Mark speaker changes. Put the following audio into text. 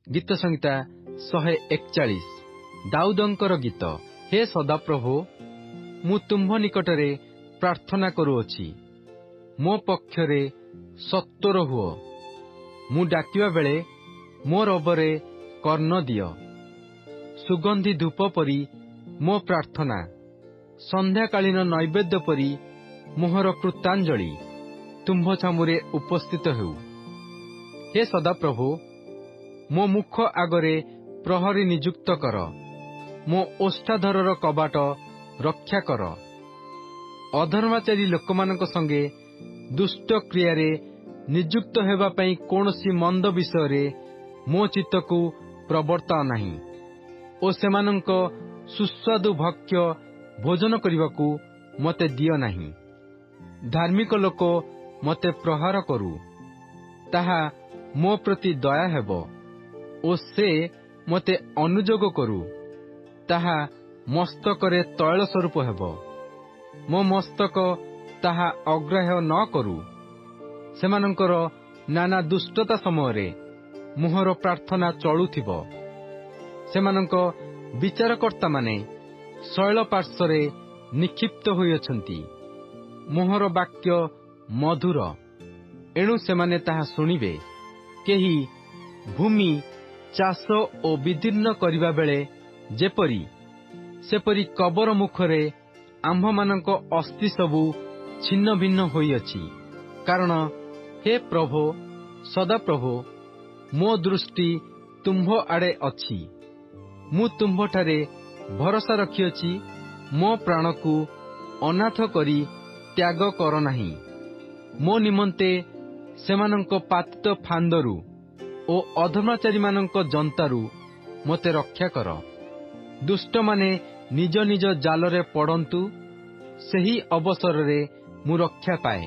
Speaker 1: गीत संहिता 141 दाऊदंकर गीत। हे सदाप्रभु, मु तुम्भ निकटरे प्रार्थना करुअछि, मो पक्षरे सत्वर हुओ। मु डाकिबा बेले मोर अबरे कर्ण दियो। सुगंधी धूप परी मो प्रार्थना, संध्याकालीन नैवेद्य परी मोहर कृतांजलि तुम्भ छामुरे उपस्थित हेउ। हे सदाप्रभु, मो मुख आगरे प्रहरी नियुक्त कर, मो ओष्ठाधरर कबाट रक्षा कर। अधर्माचारी लोकमानक संगे दुष्ट क्रियारे नियुक्त हेबा पई कोनोसी मंद विषय मो चित्तकु प्रवर्ता नाही ओ सेमानंक सुस्वादु भक्ष्य भोजन करिबाकू मते दियो नाही। धार्मिक लोक मते प्रहार करू, ताहा मो प्रति दया हेबो, ओ से मते अनुजोग करू, ताहा मस्तकरे तैल स्वरूप हेबो। मो मस्तक ताहा अग्राह्य न करू। सेमानंकर नाना दुष्टता समयरे मोहर प्रार्थना चलुथिबो। सेमानंक विचारकर्ता माने शैल पार्श्वरे निक्षिप्त होइअछंती। मोहर वाक्य मधुर, एणु सेमाने ताहा शुणिबे। केही भूमि चाष ओ विदीर्ण करिबा बेले जेपरी सेपरी कबर मुखरे आम्भमानंक अस्थि सबु छिन्न भिन्न होइअछि। कारण हे प्रभु सदाप्रभु, मो दृष्टि तुम्भ आड़े अछि। मु तुम्भठारे भरोसा रखिअछि। मो प्राणकू अनाथ करी त्याग कर नाही। मो निमंते सेमानंक पातित फांदरू ओ अधर्माचारी मानंक जंतारू मते रक्षा कर। दुष्ट माने निज निज जालरे पड़ंतु, सेही अवसर रे मु रक्षा पाए।